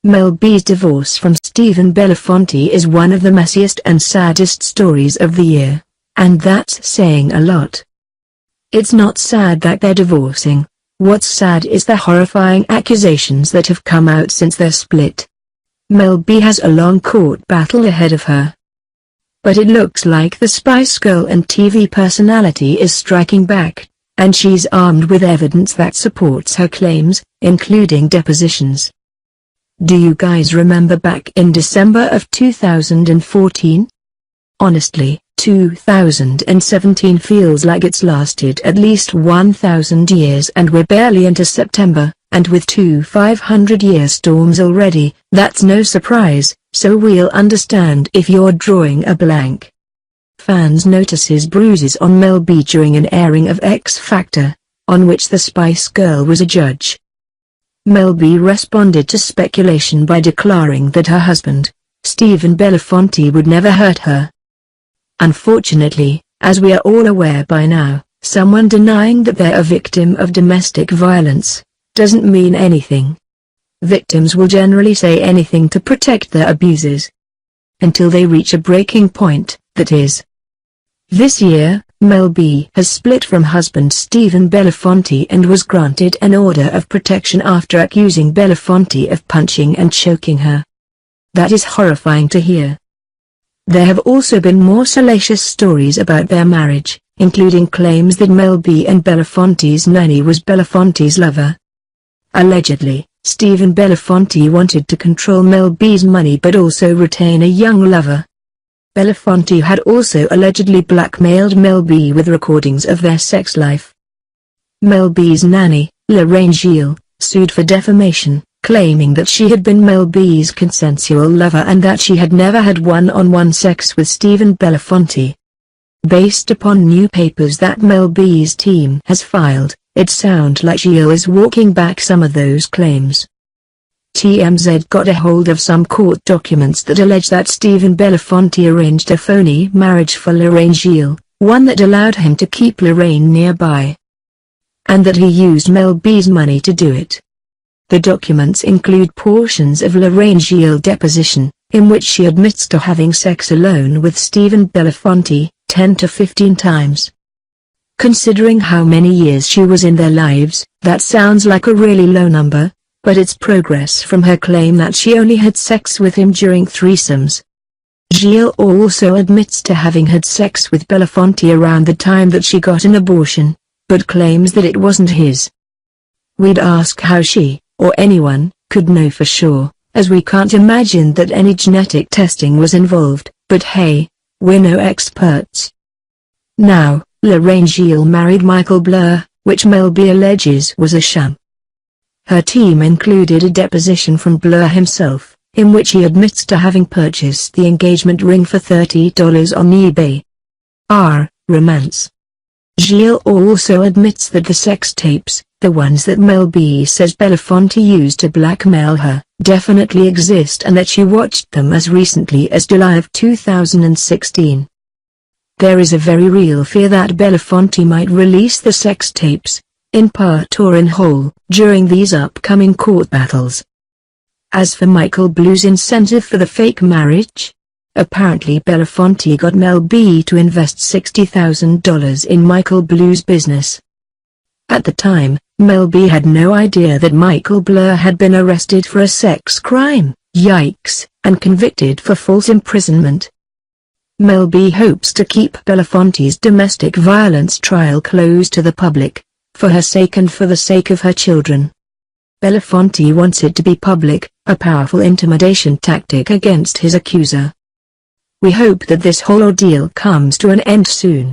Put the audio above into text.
Mel B's divorce from Stephen Belafonte is one of the messiest and saddest stories of the year, and that's saying a lot. It's not sad that they're divorcing. What's sad is the horrifying accusations that have come out since their split. Mel B has a long court battle ahead of her. But it looks like the Spice Girl and TV personality is striking back, and she's armed with evidence that supports her claims, including depositions. Do you guys remember back in December of 2014? Honestly, 2017 feels like it's lasted at least 1,000 years, and we're barely into September, and with 2 500-year storms already, that's no surprise, so we'll understand if you're drawing a blank. Fans notices bruises on Mel B during an airing of X Factor, on which the Spice Girl was a judge. Mel B responded to speculation by declaring that her husband, Stephen Belafonte, would never hurt her. Unfortunately, as we are all aware by now, someone denying that they're a victim of domestic violence doesn't mean anything. Victims will generally say anything to protect their abusers, until they reach a breaking point, that is. This year, Mel B has split from husband Stephen Belafonte and was granted an order of protection after accusing Belafonte of punching and choking her. That is horrifying to hear. There have also been more salacious stories about their marriage, including claims that Mel B and Belafonte's nanny was Belafonte's lover. Allegedly, Stephen Belafonte wanted to control Mel B's money but also retain a young lover. Belafonte had also allegedly blackmailed Mel B with recordings of their sex life. Mel B's nanny, Lorraine Gilles, sued for defamation, claiming that she had been Mel B's consensual lover and that she had never had one-on-one sex with Stephen Belafonte. Based upon new papers that Mel B's team has filed, it sounds like Gilles is walking back some of those claims. TMZ got a hold of some court documents that allege that Stephen Belafonte arranged a phony marriage for Lorraine Gilles, one that allowed him to keep Lorraine nearby, and that he used Mel B's money to do it. The documents include portions of Lorraine Gilles' deposition, in which she admits to having sex alone with Stephen Belafonte, 10 to 15 times. Considering how many years she was in their lives, that sounds like a really low number, but it's progress from her claim that she only had sex with him during threesomes. Gilles also admits to having had sex with Belafonte around the time that she got an abortion, but claims that it wasn't his. We'd ask how she, or anyone, could know for sure, as we can't imagine that any genetic testing was involved, but hey, we're no experts. Now, Lorraine Gilles married Michael Blur, which Mel B alleges was a sham. Her team included a deposition from Blur himself, in which he admits to having purchased the engagement ring for $30 on eBay. Romance. Gilles also admits that the sex tapes, the ones that Mel B says Belafonte used to blackmail her, definitely exist and that she watched them as recently as July of 2016. There is a very real fear that Belafonte might release the sex tapes, in part or in whole, during these upcoming court battles. As for Michael Blue's incentive for the fake marriage, apparently Belafonte got Mel B to invest $60,000 in Michael Blue's business. At the time, Mel B had no idea that Michael Blur had been arrested for a sex crime, yikes, and convicted for false imprisonment. Mel B hopes to keep Belafonte's domestic violence trial closed to the public, for her sake and for the sake of her children. Belafonte wants it to be public, a powerful intimidation tactic against his accuser. We hope that this whole ordeal comes to an end soon.